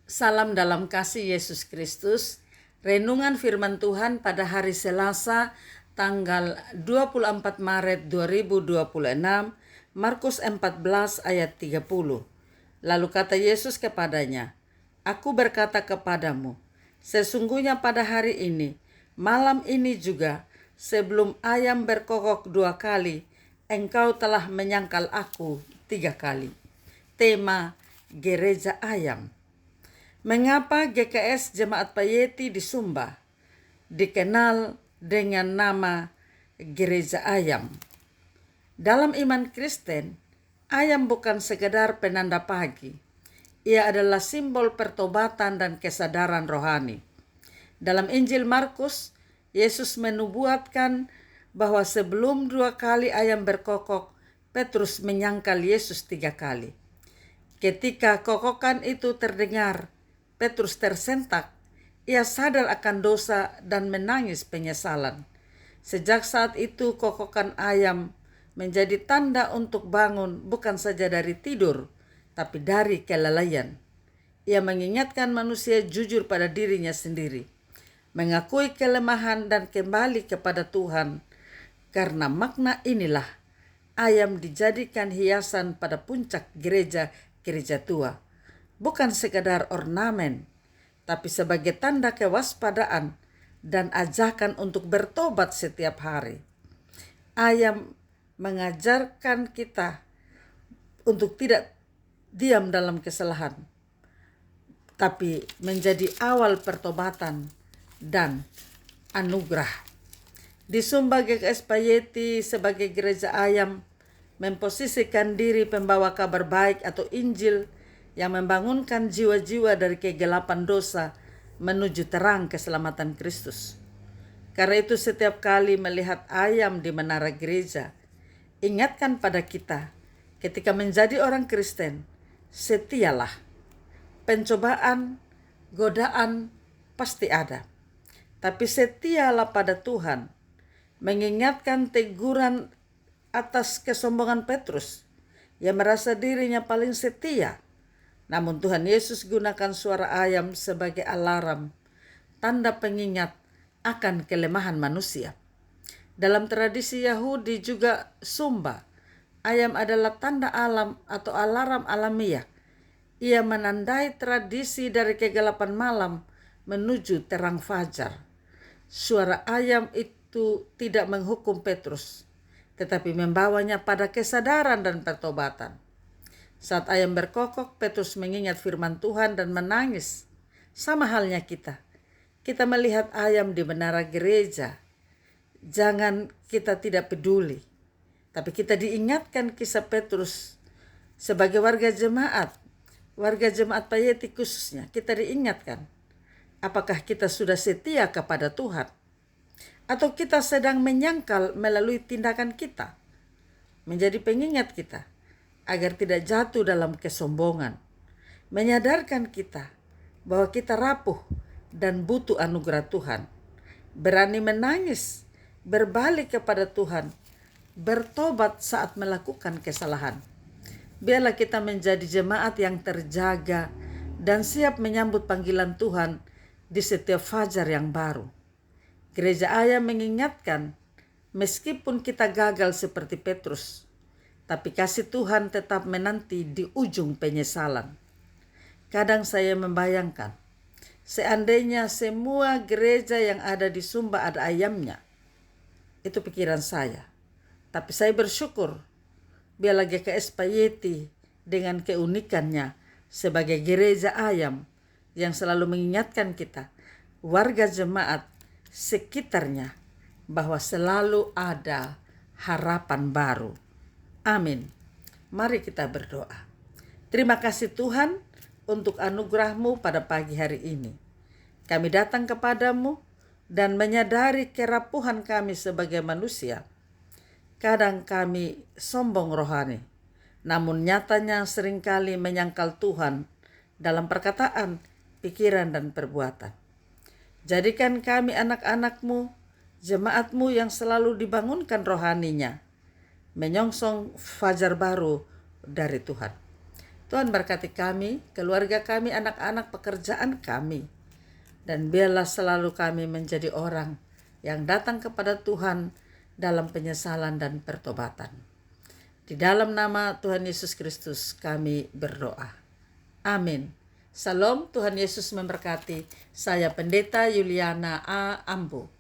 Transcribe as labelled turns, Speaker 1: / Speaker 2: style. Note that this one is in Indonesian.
Speaker 1: Salam dalam kasih Yesus Kristus. Renungan firman Tuhan pada hari Selasa tanggal 24 Maret 2026, Markus 14 ayat 30. Lalu kata Yesus kepadanya, "Aku berkata kepadamu, sesungguhnya pada hari ini, malam ini juga, sebelum ayam berkokok 2 kali, engkau telah menyangkal aku 3 kali." Tema Gereja Ayam. Mengapa GKS Jemaat Payeti di Sumba dikenal dengan nama Gereja Ayam? Dalam iman Kristen, ayam bukan sekedar penanda pagi. Ia adalah simbol pertobatan dan kesadaran rohani. Dalam Injil Markus, Yesus menubuatkan bahwa sebelum 2 kali ayam berkokok, Petrus menyangkal Yesus 3 kali. Ketika kokokan itu terdengar, Petrus tersentak. Ia sadar akan dosa dan menangis penyesalan. Sejak saat itu kokokan ayam menjadi tanda untuk bangun bukan saja dari tidur, tapi dari kelalaian. Ia mengingatkan manusia jujur pada dirinya sendiri, mengakui kelemahan dan kembali kepada Tuhan. Karena makna inilah ayam dijadikan hiasan pada puncak gereja tua. Bukan sekadar ornamen, tapi sebagai tanda kewaspadaan dan ajakan untuk bertobat setiap hari. Ayam mengajarkan kita untuk tidak diam dalam kesalahan, tapi menjadi awal pertobatan dan anugerah. Di Sumba GKS Payeti sebagai gereja ayam memposisikan diri pembawa kabar baik atau Injil yang membangunkan jiwa-jiwa dari kegelapan dosa menuju terang keselamatan Kristus. Karena itu setiap kali melihat ayam di menara gereja, ingatkan pada kita, ketika menjadi orang Kristen, setialah. Pencobaan, godaan pasti ada. Tapi setialah pada Tuhan. Mengingatkan teguran atas kesombongan Petrus yang merasa dirinya paling setia. Namun Tuhan Yesus gunakan suara ayam sebagai alarm, tanda pengingat akan kelemahan manusia. Dalam tradisi Yahudi juga Sumba, ayam adalah tanda alam atau alarm alamiah. Ia menandai tradisi dari kegelapan malam menuju terang fajar. Suara ayam itu tidak menghukum Petrus, tetapi membawanya pada kesadaran dan pertobatan. Saat ayam berkokok, Petrus mengingat firman Tuhan dan menangis. Sama halnya kita. Kita melihat ayam di menara gereja. Jangan kita tidak peduli. Tapi kita diingatkan kisah Petrus sebagai warga jemaat Payeti khususnya. Kita diingatkan. Apakah kita sudah setia kepada Tuhan? Atau kita sedang menyangkal melalui tindakan kita? Menjadi pengingat kita agar tidak jatuh dalam kesombongan, menyadarkan kita bahwa kita rapuh dan butuh anugerah Tuhan, berani menangis, berbalik kepada Tuhan, bertobat saat melakukan kesalahan. Biarlah kita menjadi jemaat yang terjaga dan siap menyambut panggilan Tuhan di setiap fajar yang baru. Gereja Ayam mengingatkan, meskipun kita gagal seperti Petrus, tapi kasih Tuhan tetap menanti di ujung penyesalan. Kadang saya membayangkan, seandainya semua gereja yang ada di Sumba ada ayamnya. Itu pikiran saya. Tapi saya bersyukur, biarlah GKS Payeti dengan keunikannya sebagai gereja ayam yang selalu mengingatkan kita, warga jemaat sekitarnya, bahwa selalu ada harapan baru. Amin. Mari kita berdoa. Terima kasih Tuhan untuk anugerah-Mu pada pagi hari ini. Kami datang kepadamu dan menyadari kerapuhan kami sebagai manusia. Kadang kami sombong rohani, namun nyatanya seringkali menyangkal Tuhan dalam perkataan, pikiran, dan perbuatan. Jadikan kami anak-anak-Mu, jemaat-Mu yang selalu dibangunkan rohaninya, menyongsong fajar baru dari Tuhan. Tuhan berkati kami, keluarga kami, anak-anak, pekerjaan kami. Dan biarlah selalu kami menjadi orang yang datang kepada Tuhan dalam penyesalan dan pertobatan. Di dalam nama Tuhan Yesus Kristus kami berdoa. Amin. Salam, Tuhan Yesus memberkati. Saya Pendeta Yuliana A. Ambo.